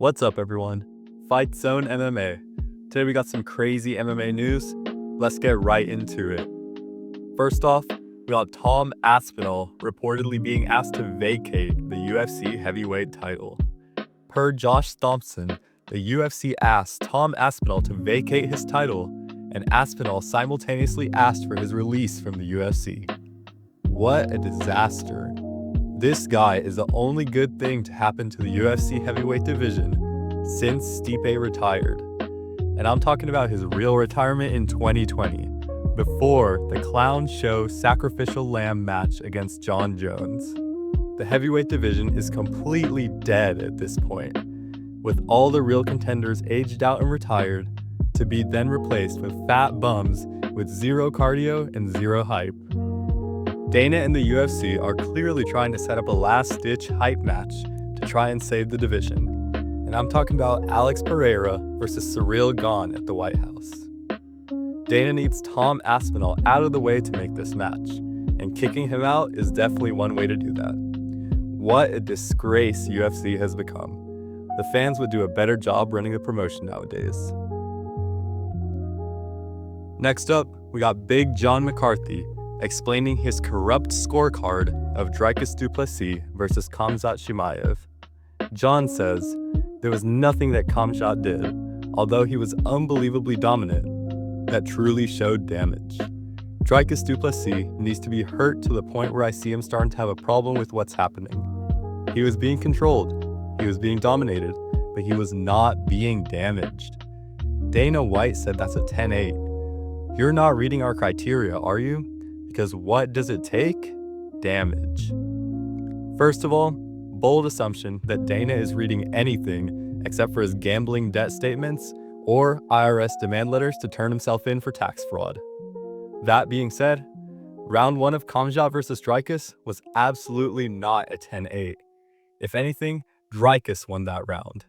What's up, everyone? Fight Zone MMA. Today we got some crazy MMA news. Let's get right into it. First off, we got Tom Aspinall reportedly being asked to vacate the UFC heavyweight title. Per Josh Thompson, the UFC asked Tom Aspinall to vacate his title, and Aspinall simultaneously asked for his release from the UFC. What a disaster. This guy is the only good thing to happen to the UFC heavyweight division since Stipe retired. And I'm talking about his real retirement in 2020, before the clown show sacrificial lamb match against John Jones. The heavyweight division is completely dead at this point, with all the real contenders aged out and retired, to be then replaced with fat bums with zero cardio and zero hype. Dana and the UFC are clearly trying to set up a last-ditch hype match to try and save the division. And I'm talking about Alex Pereira versus Ciryl Gane at the White House. Dana needs Tom Aspinall out of the way to make this match, and kicking him out is definitely one way to do that. What a disgrace UFC has become. The fans would do a better job running the promotion nowadays. Next up, we got Big John McCarthy explaining his corrupt scorecard of Dricus Du Plessis versus Khamzat Chimaev. John says, there was nothing that Khamzat did, although he was unbelievably dominant, that truly showed damage. Dricus Du Plessis needs to be hurt to the point where I see him starting to have a problem with what's happening. He was being controlled, he was being dominated, but he was not being damaged. Dana White said that's a 10-8. You're not reading our criteria, are you? Because what does it take? Damage. First of all, bold assumption that Dana is reading anything except for his gambling debt statements or IRS demand letters to turn himself in for tax fraud. That being said, round 1 of Khamzat versus Dricus was absolutely not a 10-8. If anything, Dricus won that round.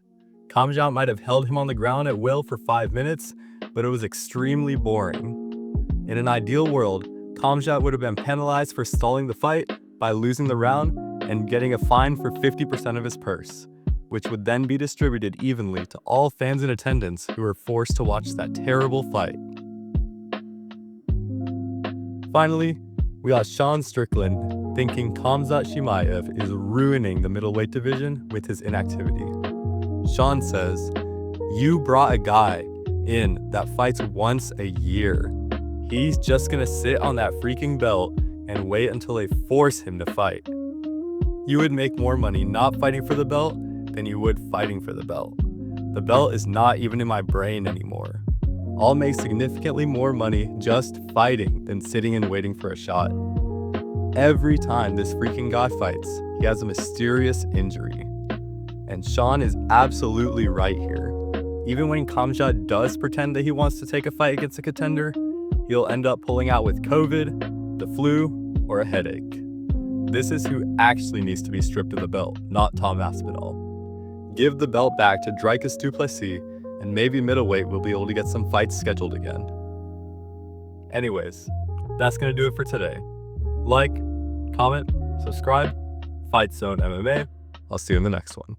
Khamzat might have held him on the ground at will for 5 minutes, but it was extremely boring. In an ideal world, Khamzat would have been penalized for stalling the fight by losing the round and getting a fine for 50% of his purse, which would then be distributed evenly to all fans in attendance who were forced to watch that terrible fight. Finally, we got Sean Strickland thinking Khamzat Chimaev is ruining the middleweight division with his inactivity. Sean says, you brought a guy in that fights once a year. He's just gonna sit on that freaking belt and wait until they force him to fight. You would make more money not fighting for the belt than you would fighting for the belt. The belt is not even in my brain anymore. I'll make significantly more money just fighting than sitting and waiting for a shot. Every time this freaking guy fights, he has a mysterious injury. And Sean is absolutely right here. Even when Khamzat does pretend that he wants to take a fight against a contender, he'll end up pulling out with COVID, the flu, or a headache. This is who actually needs to be stripped of the belt, not Tom Aspinall. Give the belt back to Dricus Du Plessis, and maybe middleweight will be able to get some fights scheduled again. Anyways, that's gonna do it for today. Like, comment, subscribe, Fight Zone MMA. I'll see you in the next one.